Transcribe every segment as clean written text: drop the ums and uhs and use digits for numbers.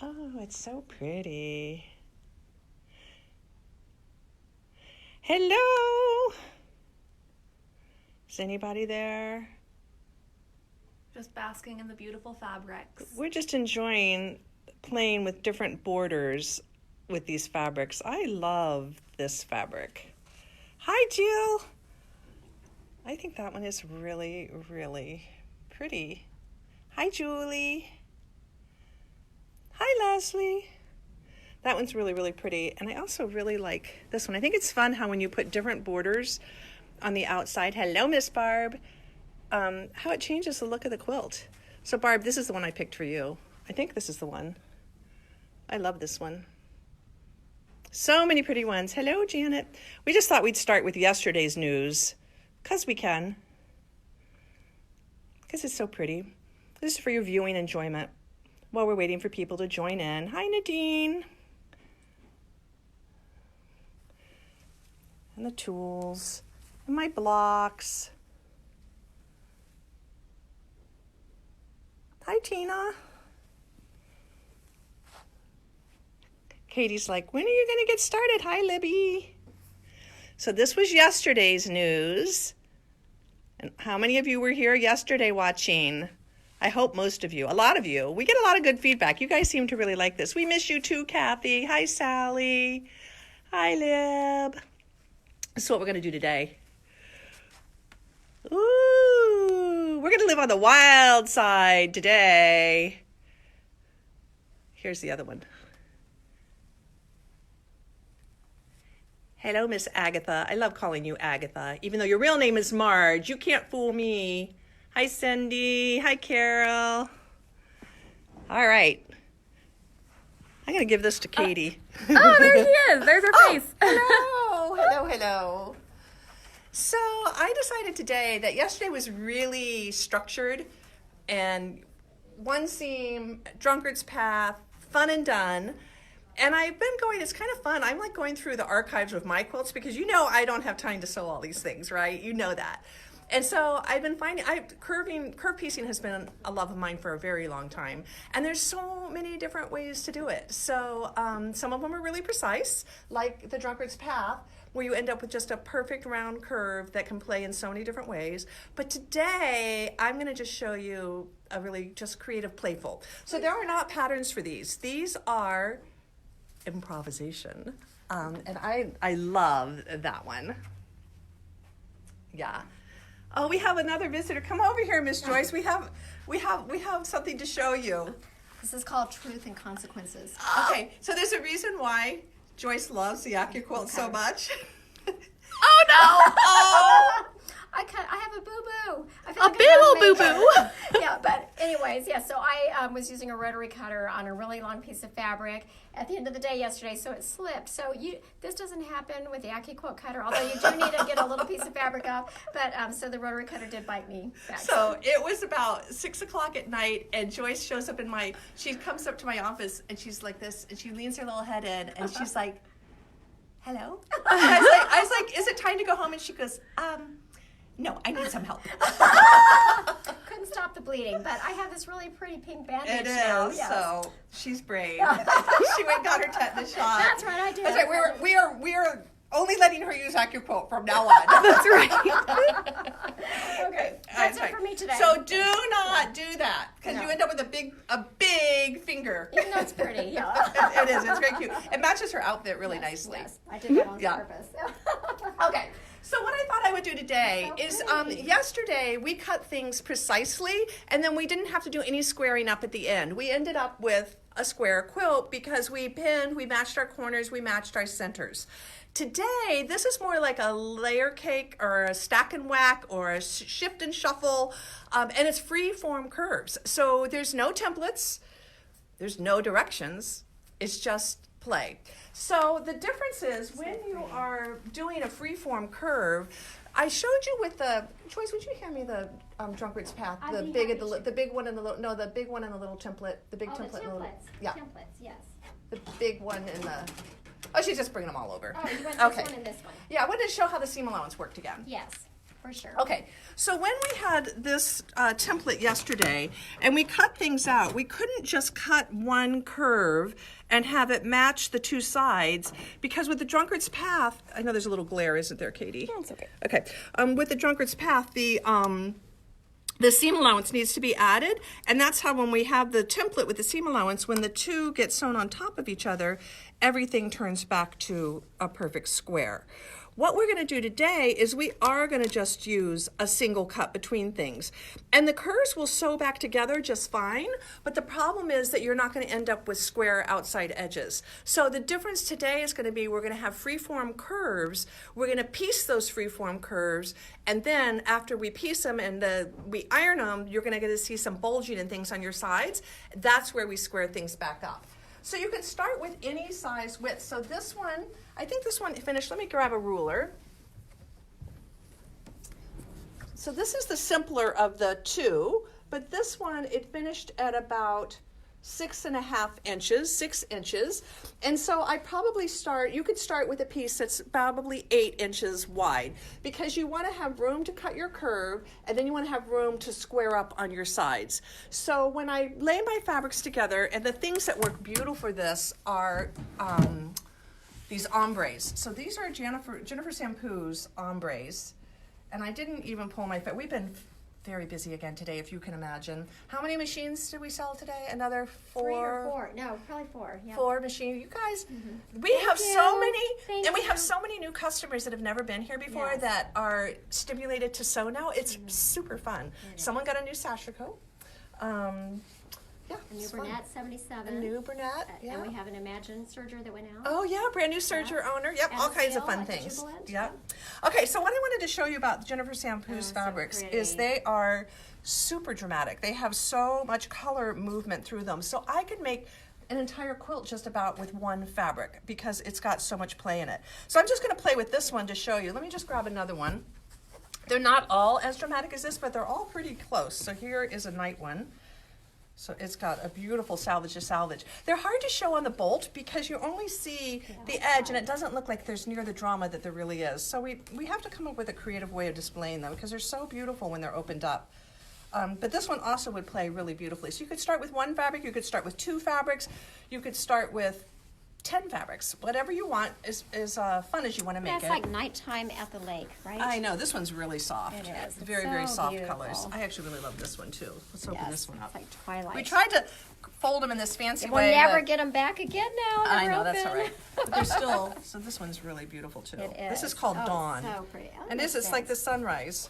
Oh, it's so pretty. Hello. Is anybody there? Just basking in the beautiful fabrics. We're just enjoying playing with different borders with these fabrics. I love this fabric. Hi, Jill. I think that one is really, really pretty. Hi, Julie. Hi, Leslie. That one's really, really pretty. And I also really like this one. I think it's fun how when you put different borders on the outside, hello, Miss Barb, how it changes the look of the quilt. So, Barb, this is the one I picked for you. I think this is the one. I love this one. So many pretty ones. Hello, Janet. We just thought we'd start with yesterday's news, because we can. Because it's so pretty. This is for your viewing enjoyment while we're waiting for people to join in. Hi, Nadine. And the tools, and my blocks. Hi, Tina. Katie's like, when are you going to get started? Hi, Libby. So this was yesterday's news. And how many of you were here yesterday watching? I hope most of you, a lot of you. We get a lot of good feedback. You guys seem to really like this. We miss you too, Kathy. Hi, Sally. Hi, Lib. This is what we're going to do today. Ooh, we're going to live on the wild side today. Here's the other one. Hello, Miss Agatha. I love calling you Agatha. Even though your real name is Marge, you can't fool me. Hi, Cindy. Hi, Carol. All right. I'm going to give this to Katie. Oh, there he is. There's her face. Hello. Hello, hello. So I decided today that yesterday was really structured and one seam, drunkard's path, fun and done. And I've been going, it's kind of fun. I'm like going through the archives of my quilts because you know I don't have time to sew all these things, right? You know that. And so I've been finding, curve piecing has been a love of mine for a very long time. And there's so many different ways to do it. So some of them are really precise, like the drunkard's path, where you end up with just a perfect round curve that can play in so many different ways. But today, I'm going to just show you a really just creative, playful. So there are not patterns for these. These are improvisation. And I love that one. Yeah. Oh, we have another visitor. Come over here, Miss Joyce. We have something to show you. This is called Truth and Consequences. Okay, so there's a reason why Joyce loves the AccuQuilt so much. Oh, no. Oh! I have a boo-boo. A big old boo-boo. Yeah, but anyways, yeah, so I was using a rotary cutter on a really long piece of fabric at the end of the day yesterday, so it slipped. So this doesn't happen with the AccuQuilt cutter, although you do need to get a little piece of fabric off. But so the rotary cutter did bite me back. So it was about 6 o'clock at night, and Joyce shows up she comes up to my office, and she's like this, and she leans her little head in, and she's like, hello? And I was like, is it time to go home? And she goes, no, I need some help. Couldn't stop the bleeding, but I have this really pretty pink bandage It is, now. Yes. so she's brave. She went and got her tetanus shot. That's right, I did. That's right, we are only letting her use AccuQuilt from now on. That's right. Okay, that's it for me today. So do not do that, because No. you end up with a big finger. Even though it's pretty, yeah. It is, it's very cute. It matches her outfit really nicely. Yes, I did that on Yeah. purpose. Okay, so what I thought I would do today is yesterday we cut things precisely, and then we didn't have to do any squaring up at the end. We ended up with a square quilt because we pinned, we matched our corners, we matched our centers. Today, this is more like a layer cake or a stack and whack or a shift and shuffle, and it's free form curves. So there's no templates, there's no directions, it's just play. So the difference is when you are doing a free form curve, I showed you with the, Joyce, would you hand me the drunkard's path, I'd the be big, happy the big one and the little, no, the big one and the little template, the big Oh, template the and the little, templates. yeah, Templates, yes. the big one and the, oh, she's just bringing them all over. Oh, you want Okay. this one and this one? Yeah, I wanted to show how the seam allowance worked again. Yes. for sure. Okay, so when we had this template yesterday and we cut things out, we couldn't just cut one curve and have it match the two sides, because with the drunkard's path, I know there's a little glare, isn't there, Katie? No, it's okay. Okay, with the drunkard's path, the seam allowance needs to be added, and that's how when we have the template with the seam allowance, when the two get sewn on top of each other, everything turns back to a perfect square. What we're going to do today is we are going to just use a single cut between things. And the curves will sew back together just fine, but the problem is that you're not going to end up with square outside edges. So the difference today is going to be we're going to have freeform curves. We're going to piece those freeform curves, and then after we piece them and we iron them, you're going to get to see some bulging and things on your sides. That's where we square things back up. So you can start with any size width. So this one, I think this one finished. Let me grab a ruler. So this is the simpler of the two, but this one, it finished at about 6.5 inches, 6 inches. And so I probably you could start with a piece that's probably 8 inches wide, because you want to have room to cut your curve, and then you want to have room to square up on your sides. So when I lay my fabrics together, and the things that work beautiful for this are these ombres. So these are Jennifer Sampu's ombres, and I didn't even pull my we've been very busy again today, if you can imagine. How many machines did we sell today? Another 4? 3 or 4. No, probably 4. Yeah. 4 machines. You guys, we Thank have you. so many, Thank and we you. have so many new customers that have never been here before Yes. that are stimulated to sew now. It's super fun. Someone got a new sasha coat. Yeah, A new it's fun. Burnett 77. A new Burnett, yeah. And we have an Imagine serger that went out. Oh yeah, brand new serger owner. Yep, all kinds of Abigail fun at the things. Jubilant. Yep. Okay, so what I wanted to show you about Jennifer Sampu's so fabrics pretty. is they are super dramatic. They have so much color movement through them. So I could make an entire quilt just about with one fabric because it's got so much play in it. So I'm just going to play with this one to show you. Let me just grab another one. They're not all as dramatic as this, but they're all pretty close. So here is a night one. So it's got a beautiful salvage to salvage. They're hard to show on the bolt because you only see the edge, and it doesn't look like there's near the drama that there really is. So we have to come up with a creative way of displaying them because they're so beautiful when they're opened up. But this one also would play really beautifully. So you could start with one fabric, you could start with 2 fabrics, you could start with 10 fabrics. Whatever you want is fun as you want to make That's it. like nighttime at the lake, right? I know, this one's really soft. It is. It's Very, very so soft beautiful. colors. I actually really love this one too. Let's open Yes, this one up. it's like Twilight. We tried to fold them in this fancy We'll way. never but get them back again now. I They're know, that's all open. right. But they're still, so this one's really beautiful too. It This is. is called Oh, Dawn. so pretty. Oh, And this makes is like the sense. sunrise.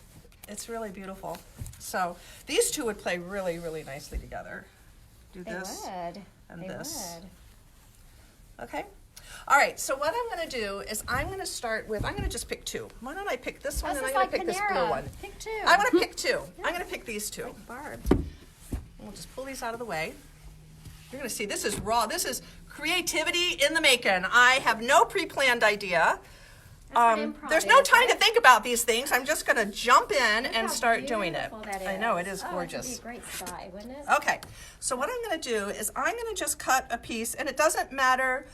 It's really beautiful. So these two would play really, really nicely together. Do They this would. and They this. would. Okay. All right, so what I'm going to do is I'm going to start with, I'm going to just pick 2. Why don't I pick this one This and is I'm like going to pick this blue Panera. one. Pick 2. I want to pick 2. I'm going to pick these 2. Barb. We'll just pull these out of the way. You're going to see this is raw. This is creativity in the making. I have no pre-planned idea. That's what improv There's no is, time to right? think about these things. I'm just going to jump in Look and how start doing it. beautiful that I know, it is Oh, gorgeous. it'd be a great sky, wouldn't it? Okay, so what I'm going to do is I'm going to just cut a piece, and it doesn't matter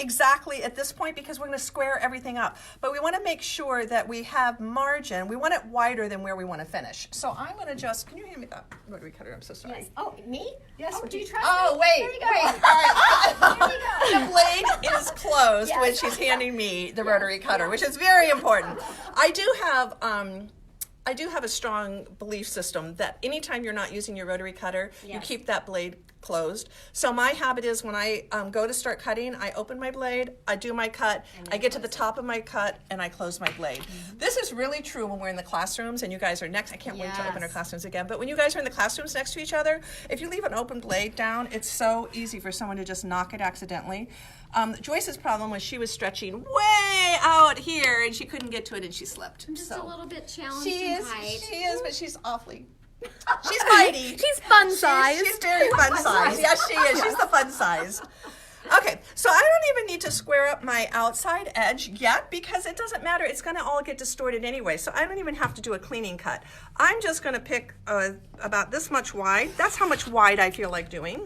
exactly at this point because we're going to square everything up. But we want to make sure that we have margin. We want it wider than where we want to finish. So I'm going to just, can you hand me that rotary cutter? I'm so sorry. Yes. Oh, me? Yes. Oh, do you trust Oh, me? wait. There you go. Wait. All right. There you go. The blade is closed Yes. when she's handing me the rotary cutter, which is very important. I do have a strong belief system that anytime you're not using your rotary cutter, you Yes. keep that blade closed. So my habit is when I go to start cutting, I open my blade, I do my cut, I get to the top of my cut, and I close my blade. This is really true when we're in the classrooms and you guys are next. I can't wait to open our Yes. classrooms again. But when you guys are in the classrooms next to each other, if you leave an open blade down, it's so easy for someone to just knock it accidentally. Joyce's problem was she was stretching way out here and she couldn't get to it and she slipped. I'm just So a little bit challenged she in is, height. she is, but she's awfully. She's mighty. She's fun size. She's very fun size. Yes, she is. She's the fun size. Okay, so I don't even need to square up my outside edge yet because it doesn't matter. It's going to all get distorted anyway, so I don't even have to do a cleaning cut. I'm just going to pick about this much wide. That's how much wide I feel like doing.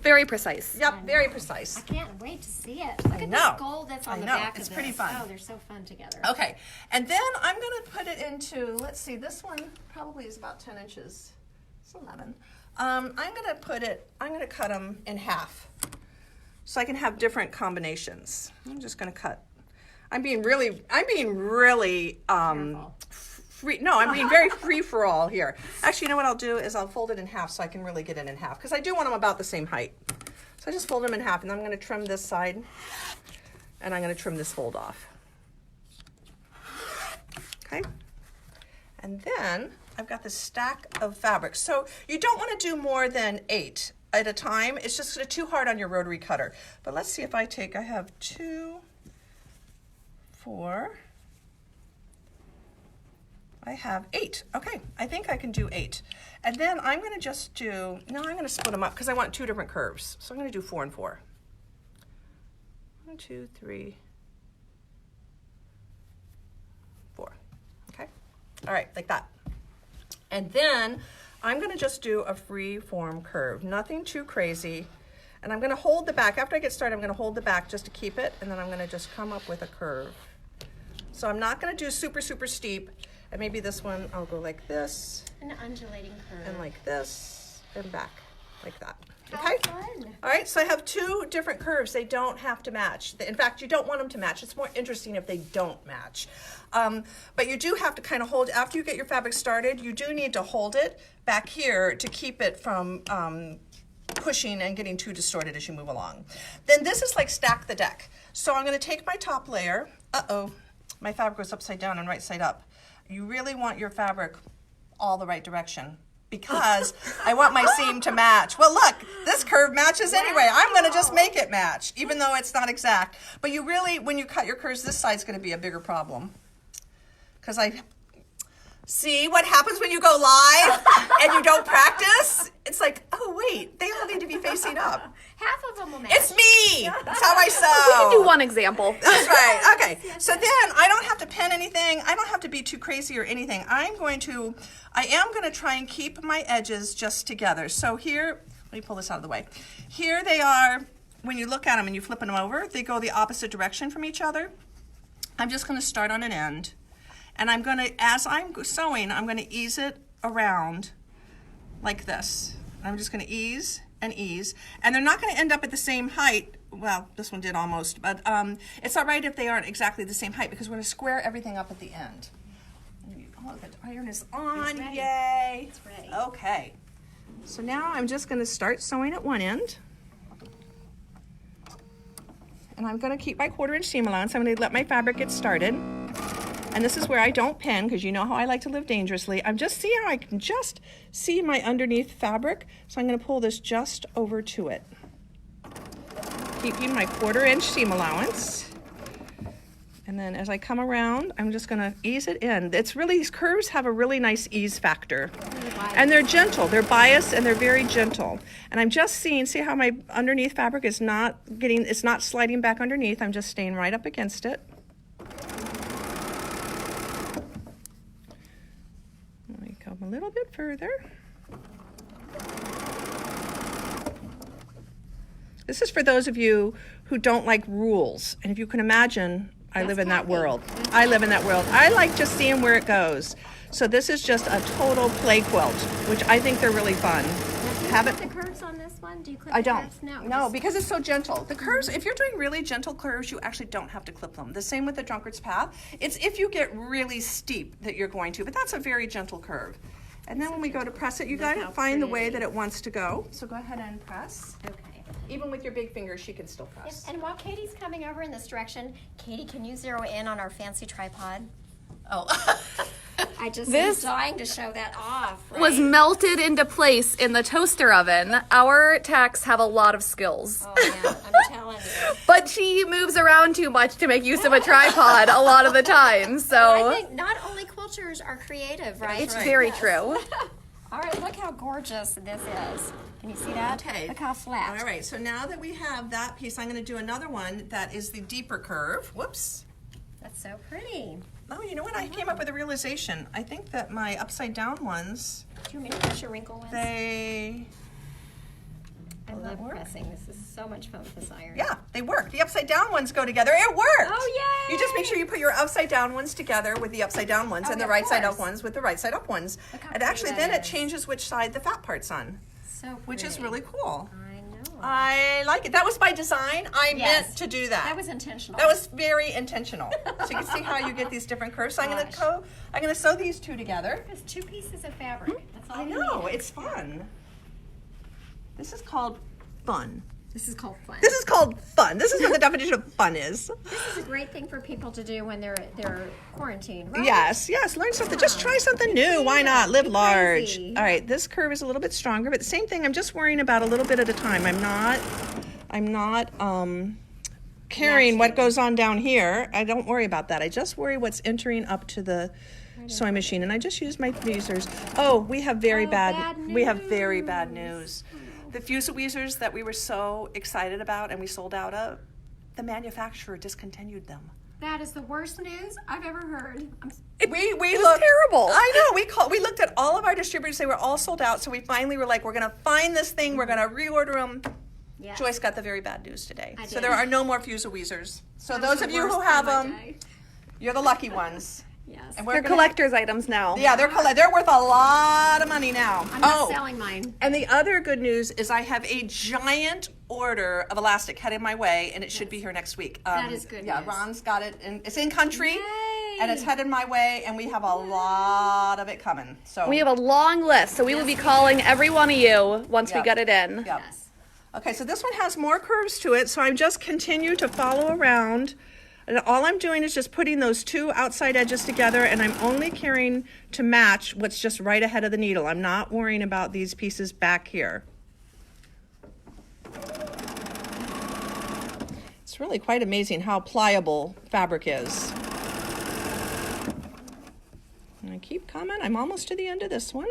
Very precise. Yep, very precise. I can't wait to see it. Look at know. this gold that's on I the know. back It's of pretty this. fun. Oh, they're so fun together. Okay, and then I'm going to put it into, let's see, this one probably is about 10 inches. It's 11. I'm going to cut them in half so I can have different combinations. I'm just going to cut. I'm being really free. No, I'm being very free for all here. Actually, you know what I'll do is I'll fold it in half so I can really get it in half because I do want them about the same height. So I just fold them in half, and I'm going to trim this side, and I'm going to trim this fold off. Okay, and then I've got this stack of fabric. So you don't want to do more than 8 at a time. It's just too hard on your rotary cutter. But let's see if I have 2, 4. I have 8. Okay, I think I can do 8. And then I'm going to just do, no, I'm going to split them up because I want 2 different curves. So I'm going to do 4 and 4. 1, 2, 3, 4. Okay, all right, like that. And then I'm going to just do a free form curve, nothing too crazy. And I'm going to hold the back. After I get started, I'm going to hold the back just to keep it, and then I'm going to just come up with a curve. So I'm not going to do super, super steep. And maybe this one, I'll go like this, An undulating curve. and like this, and back, like that. How Okay? fun. All right, so I have 2 different curves. They don't have to match. In fact, you don't want them to match. It's more interesting if they don't match. But you do have to kind of hold, after you get your fabric started, you do need to hold it back here to keep it from pushing and getting too distorted as you move along. Then this is like stack the deck. So I'm going to take my top layer. Uh-oh, my fabric was upside down and right side up. You really want your fabric all the right direction because I want my seam to match. Well, look, this curve matches anyway. I'm going to just make it match, even though it's not exact. But you really, when you cut your curves, this side's going to be a bigger problem. Because see what happens when you go live and you don't practice? It's like, oh, wait, they all need to be facing up. Half of them will match. It's me. That's how I sew. We can do one example. That's right. Okay. So then I don't have to pin anything. I don't have to be too crazy or anything. I am going to try and keep my edges just together. So here, let me pull this out of the way. Here they are. When you look at them and you flip them over, they go the opposite direction from each other. I'm just going to start on an end. And I'm going to, as I'm sewing, I'm going to ease it around like this. I'm just going to ease and ease. And they're not going to end up at the same height. Well, this one did almost, but it's all right if they aren't exactly the same height because we're going to square everything up at the end. Oh, the iron is on, It's ready. yay. It's ready. Okay. So now I'm just going to start sewing at one end. And I'm going to keep my 1/4 inch seam allowance. I'm going to let my fabric get started. And this is where I don't pin because you know how I like to live dangerously. I'm just seeing how I can just see my underneath fabric. So I'm going to pull this just over to it. Keeping my 1/4 inch seam allowance. And then as I come around, I'm just going to ease it in. It's really, these curves have a really nice ease factor. And they're gentle. They're biased and they're very gentle. And I'm just seeing, see how my underneath fabric is not getting, it's not sliding back underneath. I'm just staying right up against it. Let me come a little bit further. This is for those of you who don't like rules. And if you can imagine, I live in that world. I live in that world. I like just seeing where it goes. So this is just a total play quilt, which I think they're really fun. Have it. The curves on this one? Do you clip I the don't. curves? No. No, because it's so gentle. The curves, if you're doing really gentle curves, you actually don't have to clip them. The same with the Drunkard's Path. It's if you get really steep that you're going to, but that's a very gentle curve. And then when we go to press it, you got to find the way that it wants to go. So go ahead and press. Okay. Even with your big fingers, she can still press. And while Katie's coming over in this direction, Katie, can you zero in on our fancy tripod? Oh. I just This am dying to show that off. Right? was melted into place in the toaster oven. Our techs have a lot of skills. Oh, yeah, I'm telling you. But she moves around too much to make use of a tripod a lot of the time. I So think not only quilters are creative, right? it's very true. All right, look how gorgeous this is. Can you see that? Okay. Look how flat. All right, so now that we have that piece, I'm going to do another one that is the deeper curve. Whoops. That's so pretty. Oh, you know what? I came up with a realization. I think that my upside down ones, Do you want me to push your wrinkle ones? they I Will that love work? pressing. This is so much fun with this iron. Yeah, they work. The upside down ones go together. It worked. Oh, yay! You just make sure you put your upside down ones together with the upside down ones Oh, and the yeah, right of side up course. ones with the right side up ones. Look how And pretty actually that then it is. changes which side the fat part's on, So pretty. which is really cool. I know. I like it. That was by design. I Yes. meant to do that. That was intentional. That was very intentional. So you can see how you get these different curves. So I'm gonna sew these two together. There's 2 pieces of fabric. That's all I you know, need. it's fun. This is called fun. This is called fun. This is called fun. This is what the definition of fun is. This is a great thing for people to do when they're quarantined, right? Yes, learn something. Just try something new. Why not? Live Be large. crazy. All right, this curve is a little bit stronger, but the same thing. I'm just worrying about a little bit at a time. I'm not caring what goes on down here. I don't worry about that. I just worry what's entering up to the sewing machine, and I just use my tweezers. Oh, we have very bad we have very bad news. The Fuseweezers that we were so excited about and we sold out of, the manufacturer discontinued them. That is the worst news I've ever heard. We was looked terrible. I know. We looked at all of our distributors. They were all sold out. So we finally were like, we're going to find this thing. We're going to reorder them. Yes. Joyce got the very bad news today. I So did. there are no more Fuseweezers. So That was those the of you who worst part have of my them, day. you're the lucky ones. Yes. And we're They're gonna- collector's items now. Yeah, they're worth a lot of money now. I'm not selling mine. And the other good news is I have a giant order of elastic headed my way, and it should be here next week. That is good Yeah, news. Ron's got it, and it's in country, Yay. and it's headed my way, and we have a lot of it coming. So We have a long list, so we will be calling every one of you once we Yep. get it in. Yep. Yes. Okay, so this one has more curves to it, so I'm just continue to follow around. And all I'm doing is just putting those two outside edges together, and I'm only caring to match what's just right ahead of the needle. I'm not worrying about these pieces back here. It's really quite amazing how pliable fabric is. And I keep coming. I'm almost to the end of this one.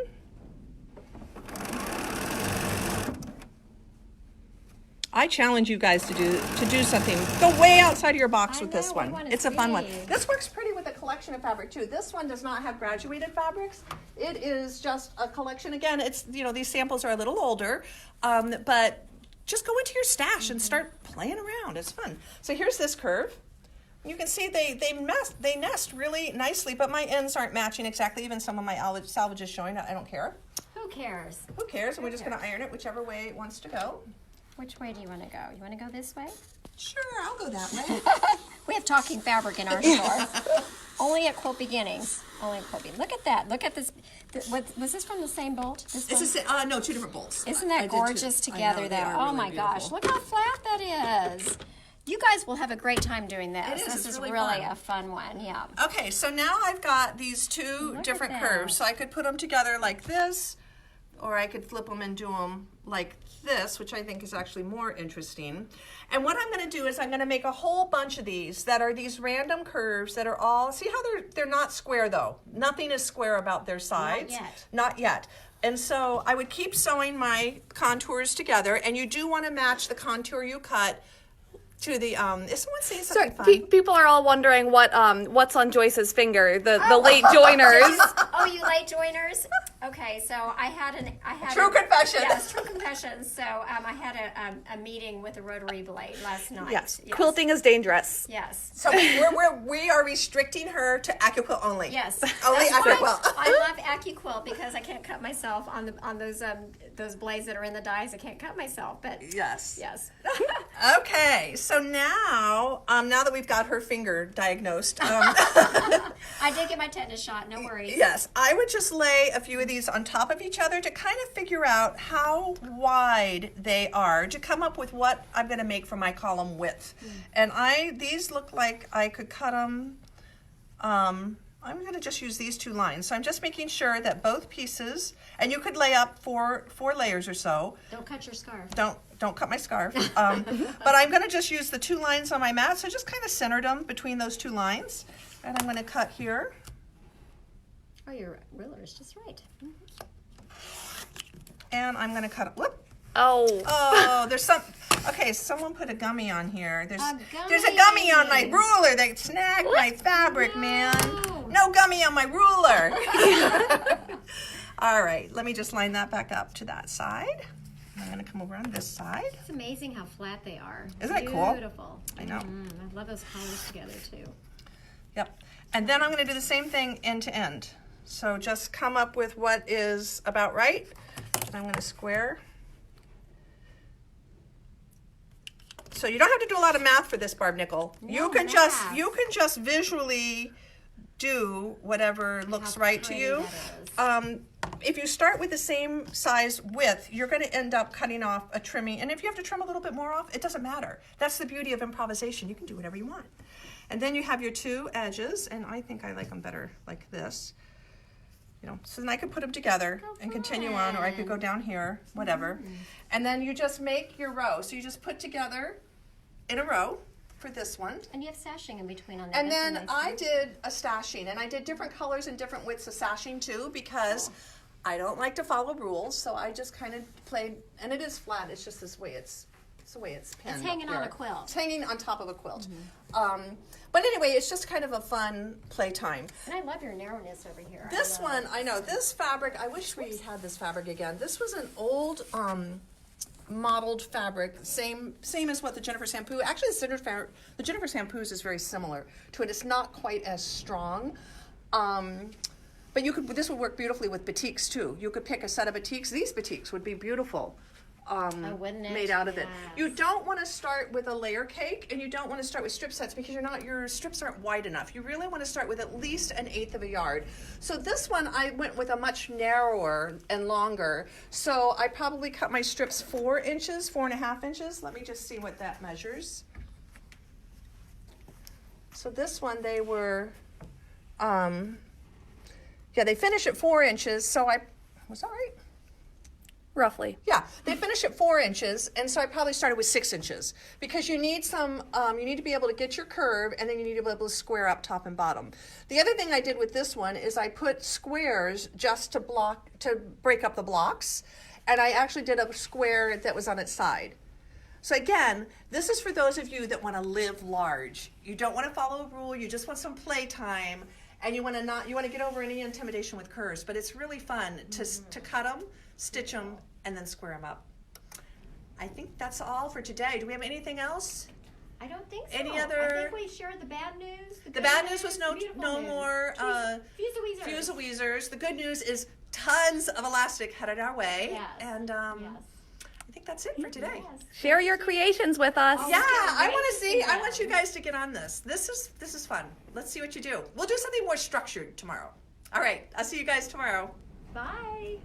I challenge you guys to do something. Go way outside of your box I with this know, what one. one It's is a fun one. big. This works pretty with a collection of fabric too. This one does not have graduated fabrics. It is just a collection. Again, it's these samples are a little older, but just go into your stash and start playing around. It's fun. So here's this curve. You can see they nest really nicely, but my ends aren't matching exactly. Even some of my salvage is showing. I don't care. Who cares? Who cares? And we're just going to iron it whichever way it wants to go. Which way do you want to go? You want to go this way? Sure, I'll go that way. We have talking fabric in our store. Only at Quilt Beginnings. Only at Quilt Beginnings. Look at that. Look at this. Was this from the same bolt? This one? No, two different bolts. Isn't I that did too. gorgeous I know, together they there? are Oh really my gosh. beautiful. Look how flat that is. You guys will have a great time doing this. It is. This It's is really really fun. a fun one. Yeah. Okay, so now I've got these two Look at different that. curves. So I could put them together like this, or I could flip them and do them like this, which I think is actually more interesting. And what I'm going to do is I'm going to make a whole bunch of these that are these random curves that are all, see how they're not square though. Nothing is square about their sides. yet. Not yet. And so I would keep sewing my contours together, and you do want to match the contour you cut to the, is someone saying So something fun? people are all wondering what's on Joyce's finger, the late joiners. Oh, you late joiners? Okay, so I had True confession. Yes, true confession. So I had a meeting with a rotary blade last night. Yes. Quilting is dangerous. Yes. So we are restricting her to AccuQuilt only. Yes. Only That's why AccuQuilt. I love AccuQuilt because I can't cut myself on those blades that are in the dies. I can't cut myself, but Yes. yes. Okay. So now that we've got her finger diagnosed, I did get my tetanus shot. No worries. yes, I would just lay a few of these on top of each other to kind of figure out how wide they are to come up with what I'm going to make for my column width. And these look like I could cut them. I'm going to just use these two lines. So I'm just making sure that both pieces, and you could lay up four layers or so. Don't cut your scarf. Don't cut my scarf. But I'm going to just use the two lines on my mat. So just kind of centered them between those two lines. And I'm going to cut here. Oh, your ruler is just right. And I'm going to cut, whoop. Oh. Oh, there's some, okay, someone put a gummy on here. There's a gummy. gummy on my ruler that snagged my fabric, man. No gummy on my ruler. All right, let me just line that back up to that side. I'm I'm gonna come over on this side. It's amazing how flat they are. Isn't that cool? Beautiful. I know. I love those colors together too. Yep. And then I'm gonna do the same thing end to end. So just come up with what is about right. And I'm gonna square. So you don't have to do a lot of math for this, Barb Nickel. No you can math. just visually do whatever looks How right to pretty you. that is. If you start with the same size width, you're going to end up cutting off a trimming. And if you have to trim a little bit more off, it doesn't matter. That's the beauty of improvisation. You can do whatever you want. And then you have your two edges, and I think I like them better like this. You know, so then I could put them together and continue on, or I could go down here, whatever. And then you just make your row. So you just put together in a row for this one. And you have sashing in between on that. And That's a then nice I thing. did a stashing, and I did different colors and different widths of sashing too, because I don't like to follow rules, so I just kind of played, and it is flat, it's just this way it's the way it's pinned. It's hanging up on here. a quilt. It's hanging on top of a quilt. But anyway, it's just kind of a fun playtime. And I love your narrowness over here. This one, I know, this fabric, I wish we had this fabric again. This was an old modeled fabric, same as what the Jennifer Sampoo, actually the Jennifer Sampoo's is very similar to it. It's not quite as strong. But this would work beautifully with batiks too. You could pick a set of batiks. These batiks would be beautiful. wouldn't it? Made out of it. Yes. You don't want to start with a layer cake, and you don't want to start with strip sets because your strips aren't wide enough. You really want to start with at least 1/8 of a yard. So this one I went with a much narrower and longer. So I probably cut my strips 4 inches, 4.5 inches. Let me just see what that measures. So this one they were, they finish at 4 inches. So was that right? Roughly. Yeah, they finish at 4 inches, and so I probably started with 6 inches because you need you need to be able to get your curve, and then you need to be able to square up top and bottom. The other thing I did with this one is I put squares just to break up the blocks, and I actually did a square that was on its side. So again, this is for those of you that want to live large. You don't want to follow a rule, you just want some play time, and you want to get over any intimidation with curves, but it's really fun to cut them, stitch them, and then square them up. I think that's all for today. Do we have anything else? I don't think so. Any other- I think we shared the bad news. The bad news was no beautiful news. more Fuse-a-weezers. Fuse-a-weezers. The good news is tons of elastic headed our way. Yes. And Yes. I think that's it for today. Yes. Share your creations with us. Yeah, I Can't want wait to to see. see I them. want you guys to get on this. This is fun. Let's see what you do. We'll do something more structured tomorrow. All right. I'll see you guys tomorrow. Bye.